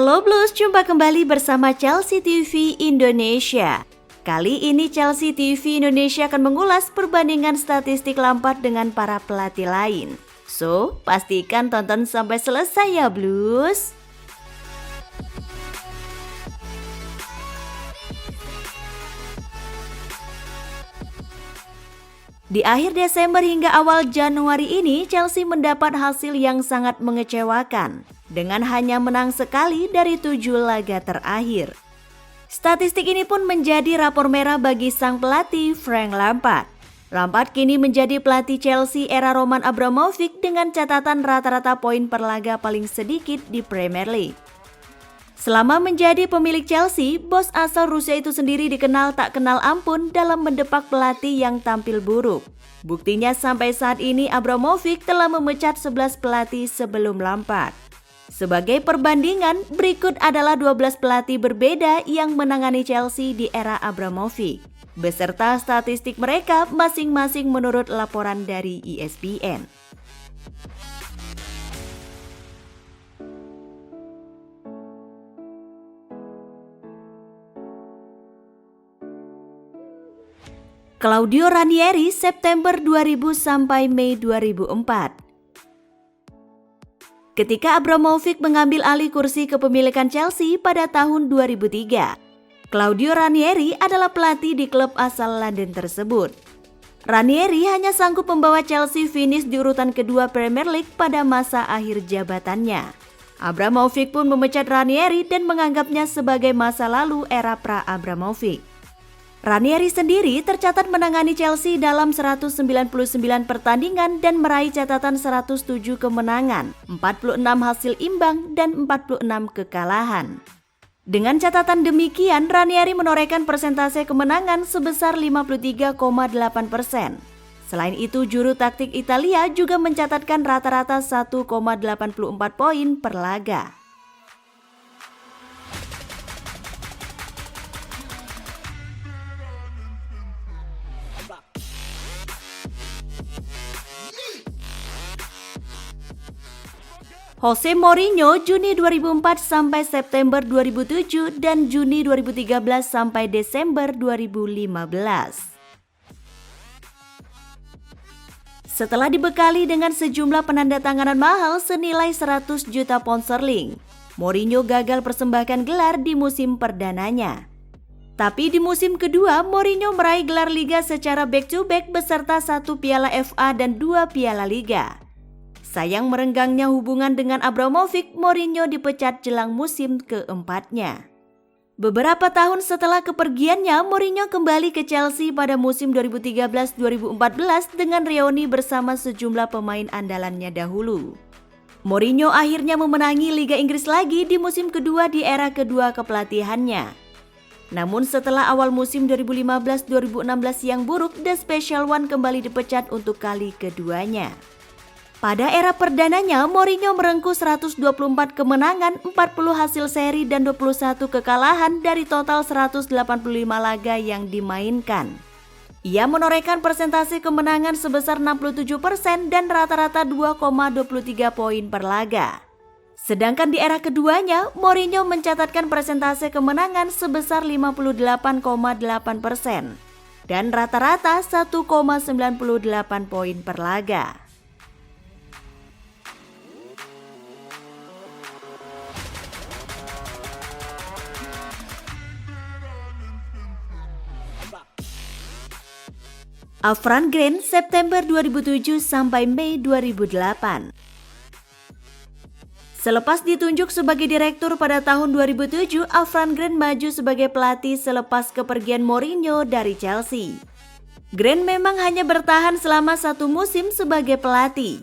Halo Blues, jumpa kembali bersama Chelsea TV Indonesia. Kali ini Chelsea TV Indonesia akan mengulas perbandingan statistik Lampard dengan para pelatih lain. So, pastikan tonton sampai selesai ya Blues. Di akhir Desember hingga awal Januari ini, Chelsea mendapat hasil yang sangat mengecewakan dengan hanya menang sekali dari 7 laga terakhir. Statistik ini pun menjadi rapor merah bagi sang pelatih Frank Lampard. Lampard kini menjadi pelatih Chelsea era Roman Abramovich dengan catatan rata-rata poin per laga paling sedikit di Premier League. Selama menjadi pemilik Chelsea, bos asal Rusia itu sendiri dikenal tak kenal ampun dalam mendepak pelatih yang tampil buruk. Buktinya sampai saat ini Abramovich telah memecat 11 pelatih sebelum Lampard. Sebagai perbandingan, berikut adalah 12 pelatih berbeda yang menangani Chelsea di era Abramovich, beserta statistik mereka masing-masing menurut laporan dari ESPN. Claudio Ranieri, September 2000 sampai Mei 2004. Ketika Abramovich mengambil alih kursi kepemilikan Chelsea pada tahun 2003, Claudio Ranieri adalah pelatih di klub asal London tersebut. Ranieri hanya sanggup membawa Chelsea finish di urutan kedua Premier League pada masa akhir jabatannya. Abramovich pun memecat Ranieri dan menganggapnya sebagai masa lalu era pra-Abramovich. Ranieri sendiri tercatat menangani Chelsea dalam 199 pertandingan dan meraih catatan 107 kemenangan, 46 hasil imbang, dan 46 kekalahan. Dengan catatan demikian, Ranieri menorehkan persentase kemenangan sebesar 53,8%. Selain itu, juru taktik Italia juga mencatatkan rata-rata 1,84 poin per laga. Jose Mourinho Juni 2004 sampai September 2007 dan Juni 2013 sampai Desember 2015. Setelah dibekali dengan sejumlah penandatanganan mahal senilai 100 juta pound sterling, Mourinho gagal persembahkan gelar di musim perdananya. Tapi di musim kedua, Mourinho meraih gelar Liga secara back-to-back beserta 1 piala FA dan 2 piala Liga. Sayang merenggangnya hubungan dengan Abramovich, Mourinho dipecat jelang musim keempatnya. Beberapa tahun setelah kepergiannya, Mourinho kembali ke Chelsea pada musim 2013-2014 dengan reuni bersama sejumlah pemain andalannya dahulu. Mourinho akhirnya memenangi Liga Inggris lagi di musim kedua di era kedua kepelatihannya. Namun setelah awal musim 2015-2016 yang buruk, The Special One kembali dipecat untuk kali keduanya. Pada era perdananya, Mourinho merengkuh 124 kemenangan, 40 hasil seri dan 21 kekalahan dari total 185 laga yang dimainkan. Ia menorehkan persentase kemenangan sebesar 67% dan rata-rata 2,23 poin per laga. Sedangkan di era keduanya, Mourinho mencatatkan persentase kemenangan sebesar 58,8% dan rata-rata 1,98 poin per laga. Avram Grant, September 2007 sampai Mei 2008. Selepas ditunjuk sebagai direktur pada tahun 2007, Avram Grant maju sebagai pelatih selepas kepergian Mourinho dari Chelsea. Grant memang hanya bertahan selama 1 musim sebagai pelatih,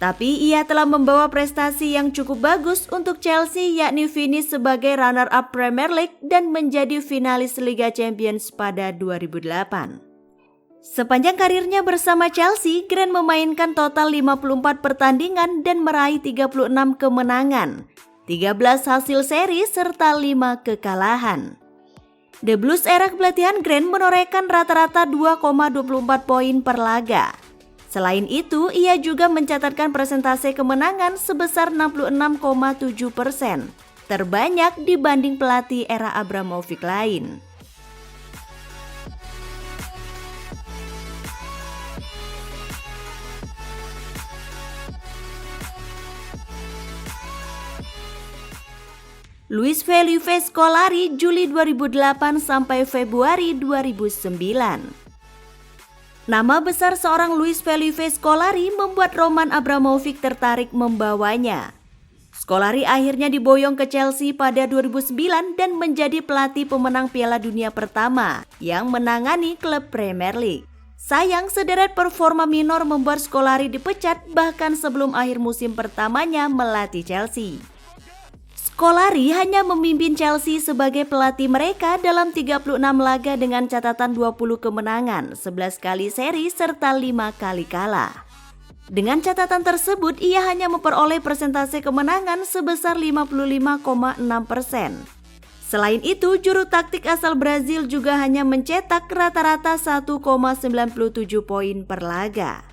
tapi ia telah membawa prestasi yang cukup bagus untuk Chelsea, yakni finish sebagai runner-up Premier League dan menjadi finalis Liga Champions pada 2008. Sepanjang karirnya bersama Chelsea, Grant memainkan total 54 pertandingan dan meraih 36 kemenangan, 13 hasil seri serta 5 kekalahan. The Blues era kepelatihan Grant menorehkan rata-rata 2,24 poin per laga. Selain itu, ia juga mencatatkan persentase kemenangan sebesar 66,7%, terbanyak dibanding pelatih era Abramovich lain. Luis Felipe Scolari Juli 2008 sampai Februari 2009. Nama besar seorang Luis Felipe Scolari membuat Roman Abramovich tertarik membawanya. Scolari akhirnya diboyong ke Chelsea pada 2009 dan menjadi pelatih pemenang Piala Dunia pertama yang menangani klub Premier League. Sayang, sederet performa minor membuat Scolari dipecat bahkan sebelum akhir musim pertamanya melatih Chelsea. Scolari hanya memimpin Chelsea sebagai pelatih mereka dalam 36 laga dengan catatan 20 kemenangan, 11 kali seri serta 5 kali kalah. Dengan catatan tersebut, ia hanya memperoleh persentase kemenangan sebesar 55,6%. Selain itu, juru taktik asal Brazil juga hanya mencetak rata-rata 1,97 poin per laga.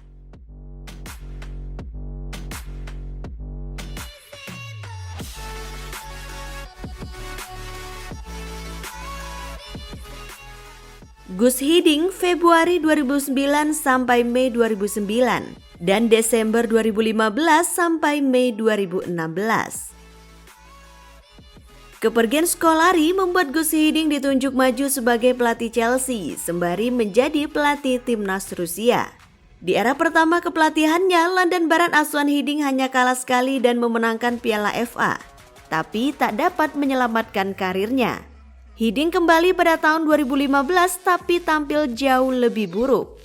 Guus Hiddink Februari 2009 sampai Mei 2009 dan Desember 2015 sampai Mei 2016. Kepergian Scolari membuat Guus Hiddink ditunjuk maju sebagai pelatih Chelsea sembari menjadi pelatih timnas Rusia. Di era pertama kepelatihannya, London Barat asuhan Hiddink hanya kalah sekali dan memenangkan Piala FA, tapi tak dapat menyelamatkan karirnya. Hiddink kembali pada tahun 2015 tapi tampil jauh lebih buruk.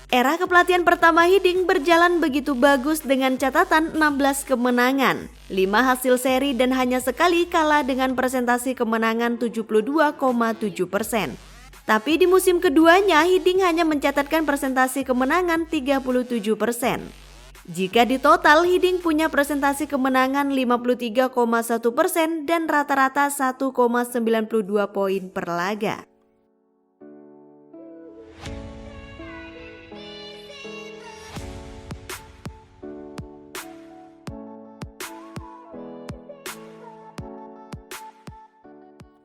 Era kepelatihan pertama Hiddink berjalan begitu bagus dengan catatan 16 kemenangan, 5 hasil seri dan hanya sekali kalah dengan presentasi kemenangan 72,7%. Tapi di musim keduanya Hiddink hanya mencatatkan presentasi kemenangan 37%. Jika ditotal, Hiddink punya presentasi kemenangan 53,1% dan rata-rata 1,92 poin per laga.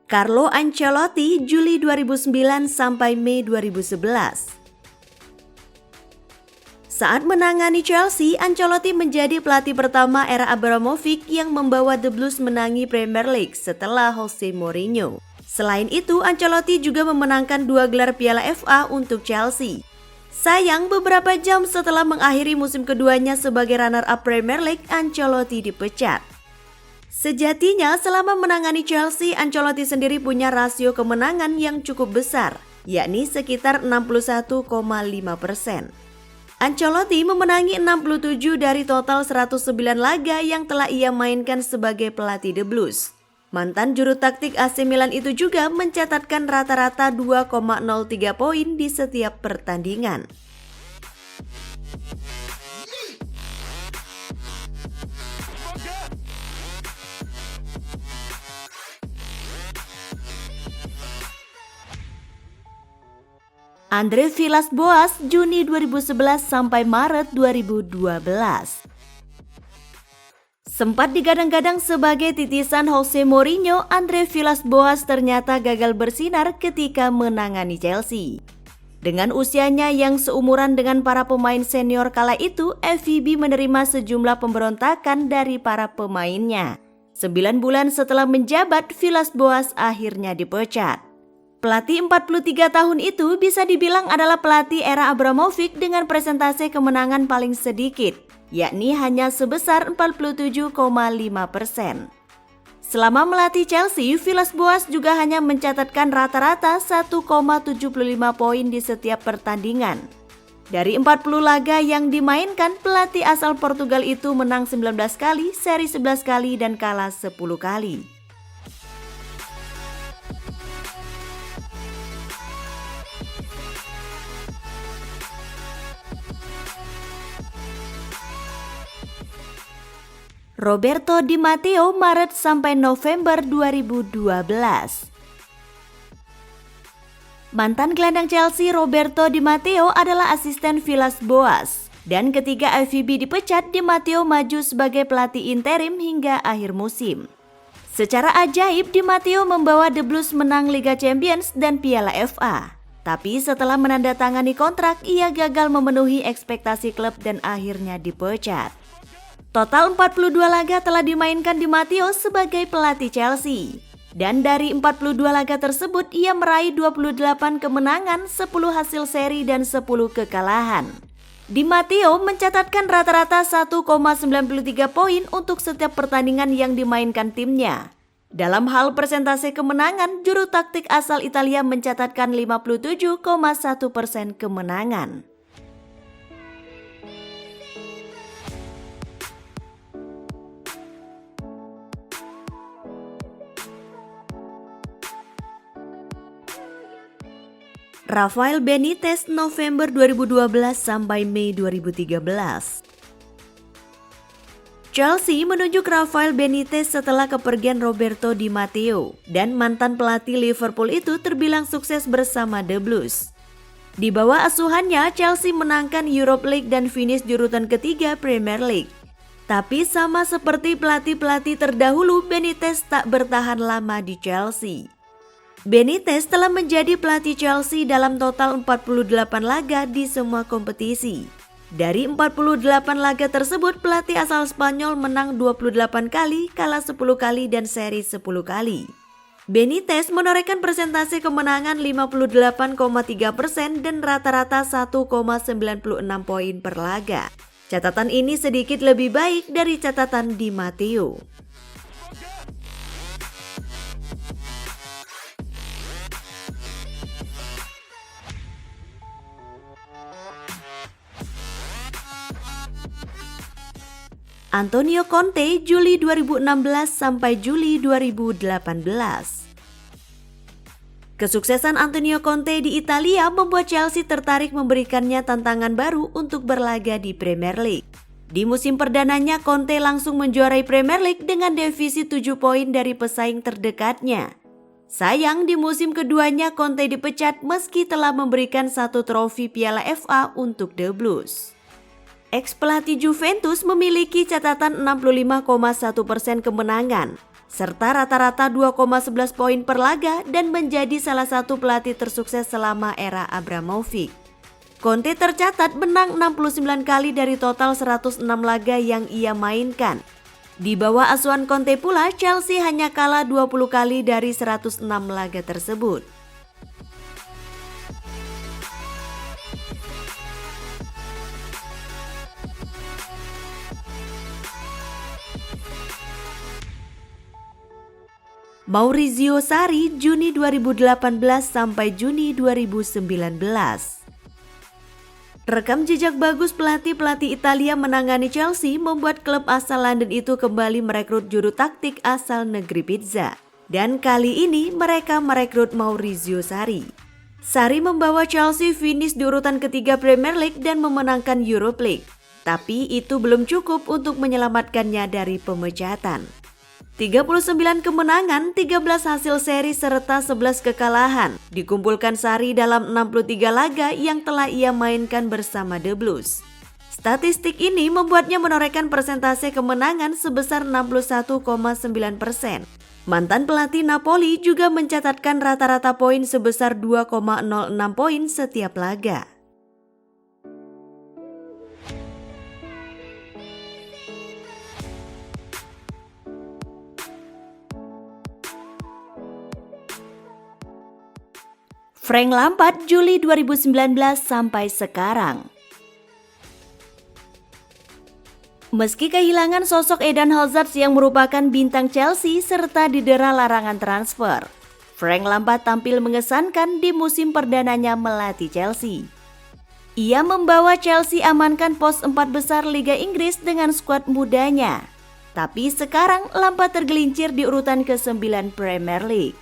Carlo Ancelotti Juli 2009 sampai Mei 2011. Saat menangani Chelsea, Ancelotti menjadi pelatih pertama era Abramovich yang membawa The Blues menangi Premier League setelah Jose Mourinho. Selain itu, Ancelotti juga memenangkan 2 gelar Piala FA untuk Chelsea. Sayang, beberapa jam setelah mengakhiri musim keduanya sebagai runner-up Premier League, Ancelotti dipecat. Sejatinya, selama menangani Chelsea, Ancelotti sendiri punya rasio kemenangan yang cukup besar, yakni sekitar 61,5%. Ancelotti memenangi 67 dari total 109 laga yang telah ia mainkan sebagai pelatih The Blues. Mantan juru taktik AC Milan itu juga mencatatkan rata-rata 2,03 poin di setiap pertandingan. André Villas-Boas Juni 2011 sampai Maret 2012. Sempat digadang-gadang sebagai titisan Jose Mourinho, André Villas-Boas ternyata gagal bersinar ketika menangani Chelsea. Dengan usianya yang seumuran dengan para pemain senior kala itu, FVB menerima sejumlah pemberontakan dari para pemainnya. 9 bulan setelah menjabat, Villas-Boas akhirnya dipecat. Pelatih 43 tahun itu bisa dibilang adalah pelatih era Abramovich dengan presentase kemenangan paling sedikit, yakni hanya sebesar 47,5%. Selama melatih Chelsea, Villas-Boas juga hanya mencatatkan rata-rata 1,75 poin di setiap pertandingan. Dari 40 laga yang dimainkan, pelatih asal Portugal itu menang 19 kali, seri 11 kali, dan kalah 10 kali. Roberto Di Matteo Maret sampai November 2012. Mantan gelandang Chelsea Roberto Di Matteo adalah asisten Villas-Boas dan ketika FVB dipecat, Di Matteo maju sebagai pelatih interim hingga akhir musim. Secara ajaib, Di Matteo membawa The Blues menang Liga Champions dan Piala FA. Tapi setelah menandatangani kontrak, ia gagal memenuhi ekspektasi klub dan akhirnya dipecat. Total 42 laga telah dimainkan Di Matteo sebagai pelatih Chelsea. Dan dari 42 laga tersebut, ia meraih 28 kemenangan, 10 hasil seri dan 10 kekalahan. Di Matteo mencatatkan rata-rata 1,93 poin untuk setiap pertandingan yang dimainkan timnya. Dalam hal persentase kemenangan, juru taktik asal Italia mencatatkan 57,1% kemenangan. Rafael Benitez November 2012 sampai Mei 2013. Chelsea menunjuk Rafael Benitez setelah kepergian Roberto Di Matteo dan mantan pelatih Liverpool itu terbilang sukses bersama The Blues. Di bawah asuhannya, Chelsea menangkan Europa League dan finish di urutan ketiga Premier League. Tapi sama seperti pelatih-pelatih terdahulu, Benitez tak bertahan lama di Chelsea. Benitez telah menjadi pelatih Chelsea dalam total 48 laga di semua kompetisi. Dari 48 laga tersebut, pelatih asal Spanyol menang 28 kali, kalah 10 kali dan seri 10 kali. Benitez menorehkan persentase kemenangan 58,3% dan rata-rata 1,96 poin per laga. Catatan ini sedikit lebih baik dari catatan Di Matteo. Antonio Conte Juli 2016 sampai Juli 2018. Kesuksesan Antonio Conte di Italia membuat Chelsea tertarik memberikannya tantangan baru untuk berlaga di Premier League. Di musim perdananya, Conte langsung menjuarai Premier League dengan defisit 7 poin dari pesaing terdekatnya. Sayang, di musim keduanya Conte dipecat meski telah memberikan 1 trofi Piala FA untuk The Blues. Ex-pelatih Juventus memiliki catatan 65,1% kemenangan, serta rata-rata 2,11 poin per laga dan menjadi salah satu pelatih tersukses selama era Abramovich. Conte tercatat menang 69 kali dari total 106 laga yang ia mainkan. Di bawah asuhan Conte pula, Chelsea hanya kalah 20 kali dari 106 laga tersebut. Maurizio Sarri Juni 2018 sampai Juni 2019. Rekam jejak bagus pelatih-pelatih Italia menangani Chelsea membuat klub asal London itu kembali merekrut juru taktik asal negeri pizza. Dan kali ini mereka merekrut Maurizio Sarri. Sarri membawa Chelsea finish di urutan ketiga Premier League dan memenangkan Europa League. Tapi itu belum cukup untuk menyelamatkannya dari pemecatan. 39 kemenangan, 13 hasil seri serta 11 kekalahan dikumpulkan Sarri dalam 63 laga yang telah ia mainkan bersama The Blues. Statistik ini membuatnya menorehkan persentase kemenangan sebesar 61,9%. Mantan pelatih Napoli juga mencatatkan rata-rata poin sebesar 2,06 poin setiap laga. Frank Lampard Juli 2019 sampai sekarang. Meski kehilangan sosok Eden Hazard yang merupakan bintang Chelsea serta didera larangan transfer, Frank Lampard tampil mengesankan di musim perdananya melatih Chelsea. Ia membawa Chelsea amankan pos 4 besar Liga Inggris dengan skuad mudanya. Tapi sekarang Lampard tergelincir di urutan ke-9 Premier League.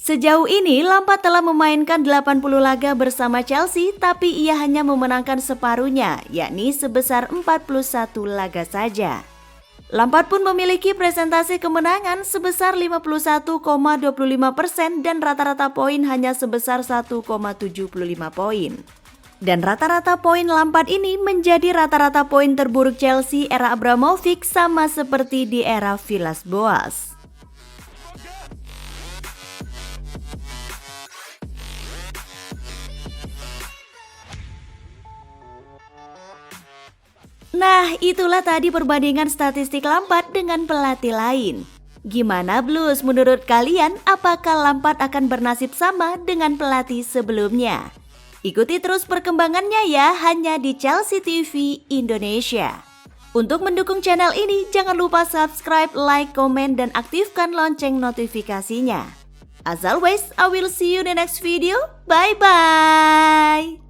Sejauh ini Lampard telah memainkan 80 laga bersama Chelsea, tapi ia hanya memenangkan separuhnya, yakni sebesar 41 laga saja. Lampard pun memiliki presentase kemenangan sebesar 51,25% dan rata-rata poin hanya sebesar 1,75 poin. Dan rata-rata poin Lampard ini menjadi rata-rata poin terburuk Chelsea era Abramovich, sama seperti di era Villas-Boas. Nah, itulah tadi perbandingan statistik Lampard dengan pelatih lain. Gimana Blues menurut kalian? Apakah Lampard akan bernasib sama dengan pelatih sebelumnya? Ikuti terus perkembangannya ya, hanya di Chelsea TV Indonesia. Untuk mendukung channel ini, jangan lupa subscribe, like, komen, dan aktifkan lonceng notifikasinya. As always, I will see you in the next video. Bye-bye!